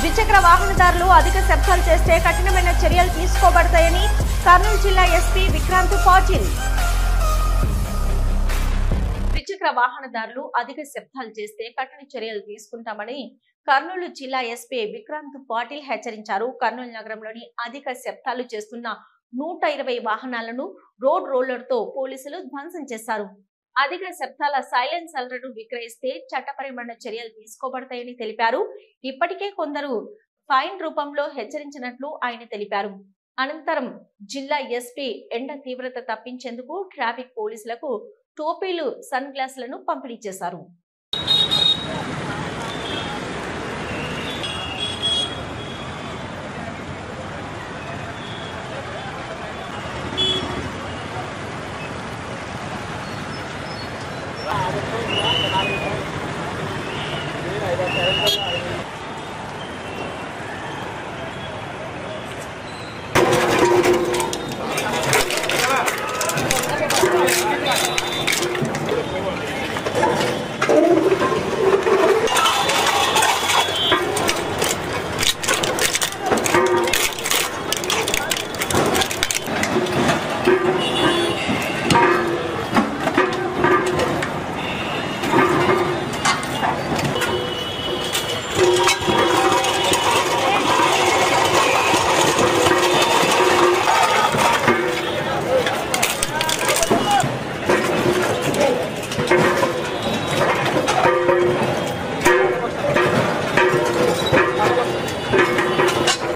ద్విచక్ర వాహనదారులు అధిక శబ్దాలు చేస్తే కఠినమైన చర్యలు తీసుకోబడతాయని కర్నూలు జిల్లా ఎస్పీ విక్రాంత్ పాటిల్. ద్విచక్ర వాహనదారులు అధిక శబ్దాలు చేస్తే కఠిన చర్యలు తీసుకుంటామని కర్నూలు జిల్లా ఎస్పీ విక్రాంత్ పాటిల్ హెచ్చరించారు. కర్నూలు నగరంలోని అధిక శబ్దాలు చేస్తున్న 120 వాహనాలను రోడ్ రోలర్ తో పోలీసులు ధ్వంసం చేశారు. అధిక శబ్దాల సైలెన్సర్లను విక్రయిస్తే చట్టపరమైన చర్యలు తీసుకోబడతాయని తెలిపారు. ఇప్పటికే కొందరు ఫైన్ రూపంలో హెచ్చరించినట్లు ఆయన తెలిపారు. అనంతరం జిల్లా ఎస్పీ ఎండ తీవ్రత తప్పించేందుకు ట్రాఫిక్ పోలీసులకు టోపీలు, సన్ గ్లాసులను పంపిణీ చేశారు.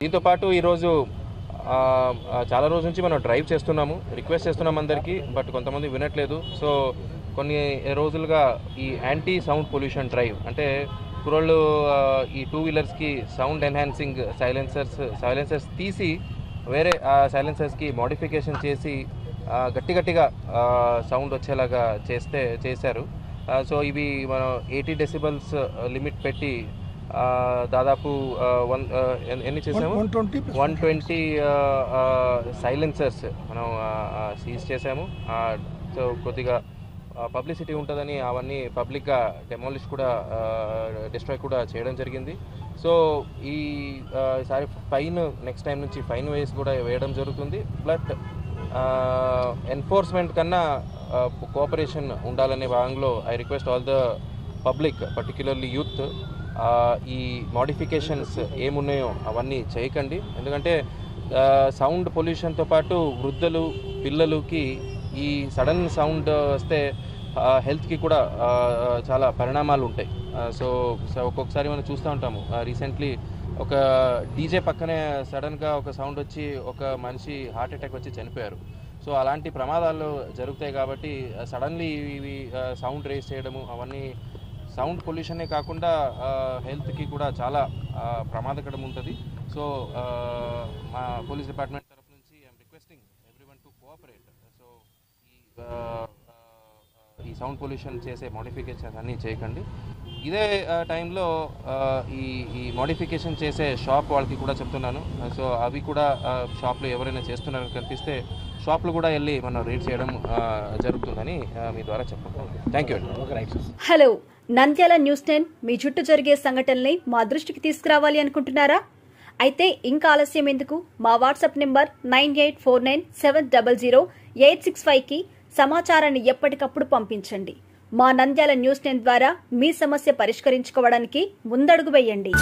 దీంతో పాటు ఈరోజు చాలా రోజుల నుంచి మనం డ్రైవ్ చేస్తున్నాము, రిక్వెస్ట్ చేస్తున్నాం అందరికీ, బట్ కొంతమంది వినట్లేదు. సో కొన్ని రోజులుగా ఈ యాంటీ సౌండ్ పొల్యూషన్ డ్రైవ్ అంటే కుర్రోళ్ళు ఈ 2 వీలర్స్కి సౌండ్ ఎన్హాన్సింగ్ సైలెన్సర్స్ తీసి వేరే సైలెన్సర్స్కి మోడిఫికేషన్ చేసి గట్టిగా సౌండ్ వచ్చేలాగా చేశారు. సో ఇవి మనం 80 డెసిబల్స్ లిమిట్ పెట్టి దాదాపు ఎన్ని చేసాము, 120 సైలెన్సర్స్ మనం సీజ్ చేసాము. సో కొద్దిగా పబ్లిసిటీ ఉంటుందని అవన్నీ పబ్లిక్గా డెమాలిష్ కూడా డిస్ట్రాయ్ కూడా చేయడం జరిగింది. సో ఈసారి ఫైన్ నెక్స్ట్ టైం నుంచి ఫైన్ వేయడం జరుగుతుంది. బట్ ఎన్ఫోర్స్మెంట్ కన్నా కోఆపరేషన్ ఉండాలనే భాగంలో I request all the public, particularly youth, ఈ మోడిఫికేషన్స్ ఏమున్నాయో అవన్నీ చేయకండి. ఎందుకంటే సౌండ్ పొల్యూషన్తో పాటు వృద్ధులు, పిల్లలకి ఈ సడన్ సౌండ్ వస్తే హెల్త్కి కూడా చాలా పరిణామాలు ఉంటాయి. సో ఒక్కొక్కసారి మనం చూస్తూ ఉంటాము, రీసెంట్లీ ఒక డీజే పక్కనే సడన్గా ఒక సౌండ్ వచ్చి ఒక మనిషి హార్ట్ అటాక్ వచ్చి చనిపోయారు. సో అలాంటి ప్రమాదాలు జరుగుతాయి. కాబట్టి సడన్లీ ఇవి సౌండ్ రేస్ చేయడము అవన్నీ సౌండ్ పొల్యూషనే కాకుండా హెల్త్కి కూడా చాలా ప్రమాదకరం ఉంటుంది. సో మా పోలీస్ డిపార్ట్మెంట్ తరఫు నుంచి I'm requesting everyone to cooperate. So ఈ సౌండ్ పొల్యూషన్ చేసే మోడిఫికేషన్స్ అన్నీ చేయకండి. ఇదే టైంలో ఈ మోడిఫికేషన్ చేసే షాప్ వాళ్ళకి కూడా చెప్తున్నాను. సో అవి కూడా షాప్లో ఎవరైనా చేస్తున్నారని కనిపిస్తే షాప్లో కూడా వెళ్ళి మనం రీడ్ చేయడం జరుగుతుందని మీ ద్వారా చెప్తున్నాను. థ్యాంక్ యూ అండి. హలో, నంద్యాల న్యూస్ 10 మీ చుట్టూ జరిగే సంఘటనల్ని మా దృష్టికి తీసుకురావాలి అనుకుంటున్నారా? అయితే ఇంకా ఆలస్యం ఎందుకు? మా వాట్సాప్ నెంబర్ 9849700865కి సమాచారాన్ని ఎప్పటికప్పుడు పంపించండి. మా నంద్యాల న్యూస్ 10 ద్వారా మీ సమస్య పరిష్కరించుకోవడానికి ముందడుగు వేయండి.